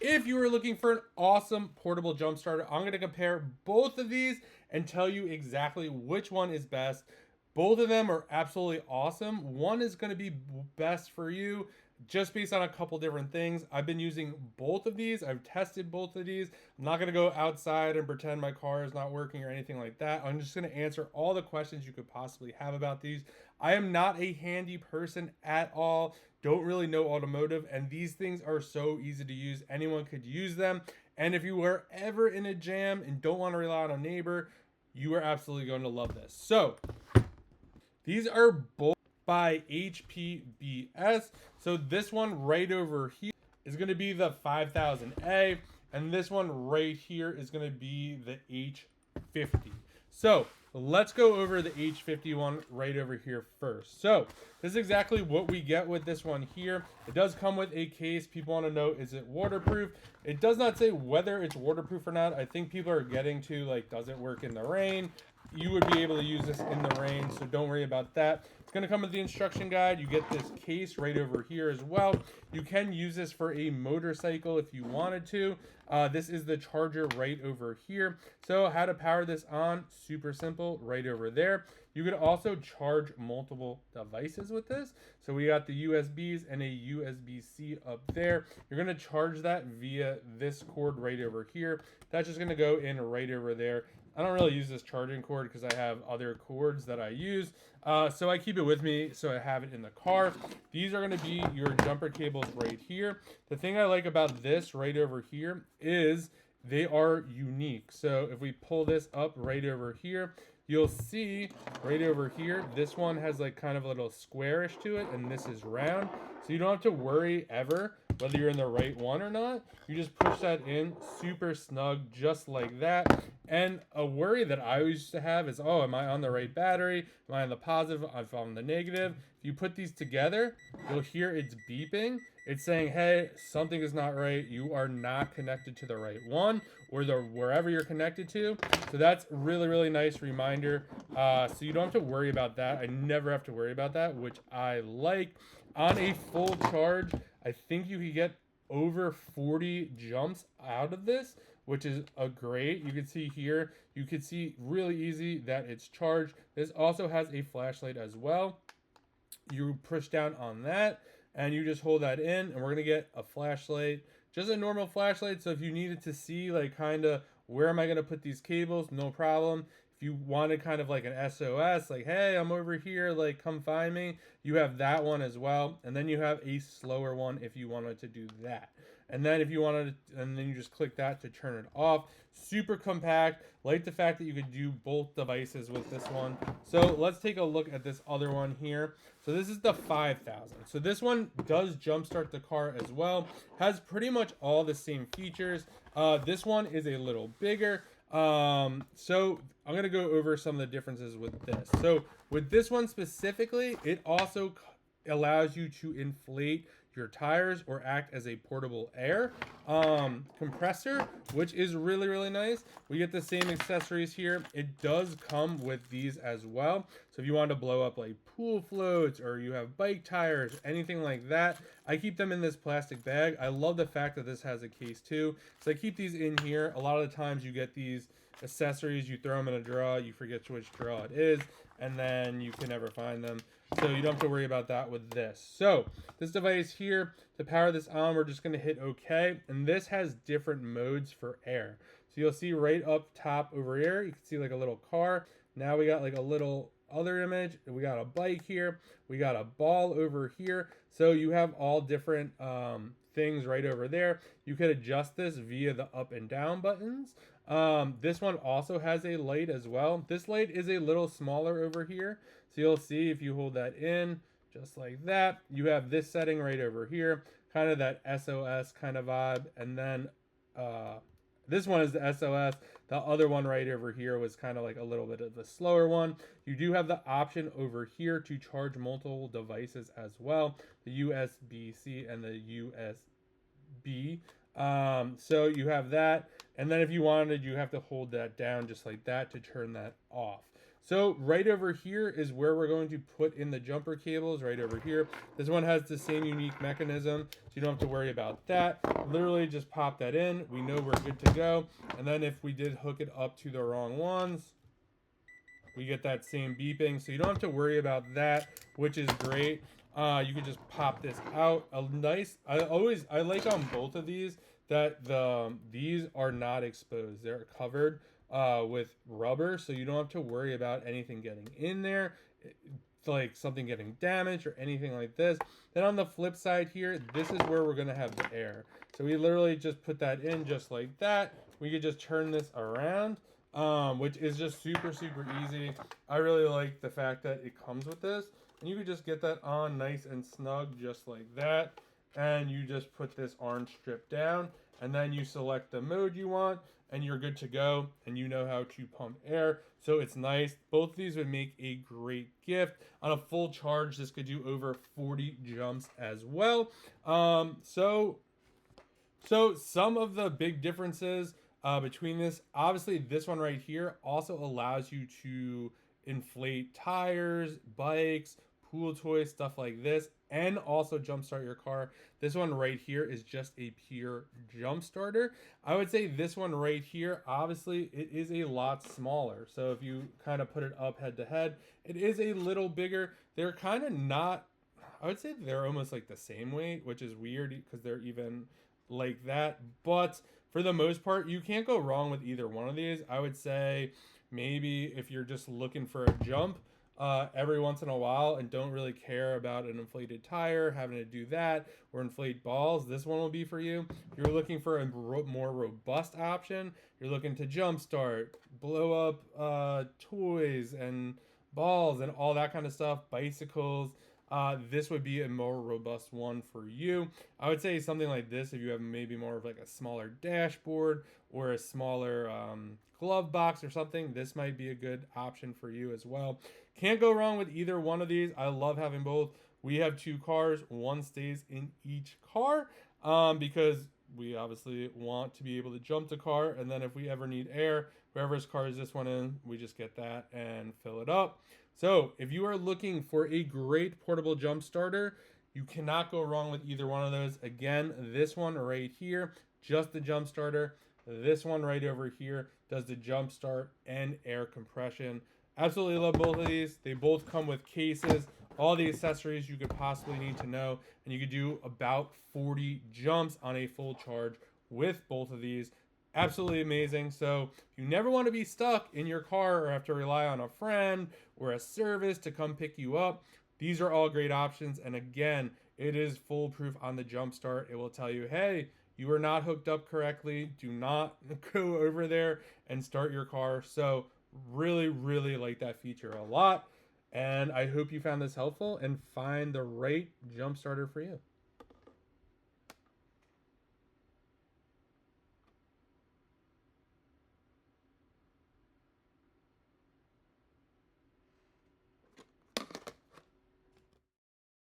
If you are looking for an awesome portable jump starter, I'm going to compare both of these and tell you exactly which one is best. Both of them are absolutely awesome. One is going to be best for you just based on a couple different things. I've been using both of these. I've tested both of these. I'm not going to go outside and pretend my car is not working or anything like that. I'm just going to answer all the questions you could possibly have about these. I am not a handy person at all. Don't really know automotive, and these things are so easy to use. Anyone could use them. And if you were ever in a jam and don't want to rely on a neighbor, you are absolutely going to love this. So, these are both by HPBS. So this one right over here is going to be the 5000A, and this one right here is going to be the H50. So let's go over the H50 one right over here first. So this is exactly what we get with this one here. It does come with a case. People want to know, is it waterproof? It does not say whether it's waterproof or not. I think people are getting to, like, does it work in the rain? You would be able to use this in the rain, so don't worry about that. It's going to come with the instruction guide. You get this case right over here as well. You can use this for a motorcycle if you wanted to. This is the charger right over here. So how to power this on, super simple, right over there. You could also charge multiple devices with this. So we got the USBs and a USB-C up there. You're going to charge that via this cord right over here. That's just going to go in right over there. I don't really use this charging cord because I have other cords that I use. So I keep it with me so I have it in the car. These are going to be your jumper cables right here. The thing I like about this right over here is they are unique. So if we pull this up right over here, you'll see right over here, this one has like kind of a little squarish to it, and this is round. So you don't have to worry ever whether you're in the right one or not. You just push that in super snug just like that. And a worry that I used to have is, oh, am I on the right battery? Am I on the positive? If I'm on the negative? If you put these together, you'll hear it's beeping. It's saying, hey, something is not right. You are not connected to the right one, or wherever you're connected to. So that's really, really nice reminder. So you don't have to worry about that. I never have to worry about that, which I like. On a full charge, I think you could get over 40 jumps out of this, which is a great. You can see here, you can see really easy that it's charged. This also has a flashlight as well. You push down on that and you just hold that in, and we're gonna get a flashlight, just a normal flashlight. So if you needed to see like kind of where am I gonna put these cables, no problem. If you wanted kind of like an SOS, like, hey, I'm over here, like, come find me, you have that one as well. And then you have a slower one if you wanted to do that. And then if you wanted to, and then you just click that to turn it off. Super compact. Like the fact that you could do both devices with this one. So let's take a look at this other one here. So this is the 5000. So this one does jumpstart the car as well. Has pretty much all the same features. This one is a little bigger. So I'm going to go over some of the differences with this. So with this one specifically, it also allows you to inflate your tires or act as a portable air compressor, which is really, really nice. We get the same accessories here. It does come with these as well. So if you want to blow up like pool floats, or you have bike tires, anything like that, I keep them in this plastic bag. I love the fact that this has a case too. So I keep these in here. A lot of the times you get these accessories, you throw them in a drawer, you forget which drawer it is, and then you can never find them. So you don't have to worry about that with this. So this device here, to power this on, we're just going to hit OK. And this has different modes for air. So you'll see right up top over here, you can see like a little car. Now we got like a little other image. We got a bike here. We got a ball over here. So you have all different things right over there. You could adjust this via the up and down buttons. This one also has a light as well. This light is a little smaller over here. So you'll see if you hold that in just like that, you have this setting right over here, kind of that SOS kind of vibe. And then this one is the SOS. The other one right over here was kind of like a little bit of a slower one. You do have the option over here to charge multiple devices as well, the USB-C and the USB. So you have that, and then if you wanted, you have to hold that down just like that to turn that off. So right over here is where we're going to put in the jumper cables, right over here. This one has the same unique mechanism, so you don't have to worry about that. Literally just pop that in. We know we're good to go. And then if we did hook it up to the wrong ones, we get that same beeping. So you don't have to worry about that, which is great. You can just pop this out. A nice, I like on both of these that these are not exposed. They're covered with rubber, so you don't have to worry about anything getting in there, like something getting damaged or anything like this. Then on the flip side here, this is where we're gonna have the air. So we literally just put that in just like that. We could just turn this around, which is just super easy. I really like the fact that it comes with this, and you could just get that on nice and snug just like that. And you just put this orange strip down, and then you select the mode you want, and you're good to go, and you know how to pump air. So it's nice. Both of these would make a great gift. On a full charge, this could do over 40 jumps as well. So some of the big differences between this, obviously this one right here also allows you to inflate tires, bikes, pool toys, stuff like this, and also jumpstart your car. This one right here is just a pure jump starter. I would say this one right here, obviously it is a lot smaller. So if you kind of put it up head to head, it is a little bigger. They're kind of not, I would say they're almost like the same weight, which is weird because they're even like that. But for the most part, you can't go wrong with either one of these. I would say maybe if you're just looking for a jump every once in a while and don't really care about an inflated tire, having to do that, or inflate balls, this one will be for you. If you're looking for a more robust option, you're looking to jumpstart, blow up toys and balls and all that kind of stuff, bicycles, this would be a more robust one for you. I would say something like this if you have maybe more of like a smaller dashboard or a smaller glove box or something, this might be a good option for you as well. Can't go wrong with either one of these. I love having both. We have two cars, one stays in each car because we obviously want to be able to jump the car, and then if we ever need air, whoever's car is this one in, we just get that and fill it up. So if you are looking for a great portable jump starter, you cannot go wrong with either one of those. Again, this one right here, just the jump starter. This one right over here does the jump start and air compression. Absolutely love both of these. They both come with cases, all the accessories you could possibly need to know, and you could do about 40 jumps on a full charge with both of these. Absolutely amazing. So if you never want to be stuck in your car or have to rely on a friend or a service to come pick you up, these are all great options. And again, it is foolproof on the jump start. It will tell you, hey, you are not hooked up correctly. Do not go over there and start your car. So really like that feature a lot. And I hope you found this helpful and find the right jump starter for you.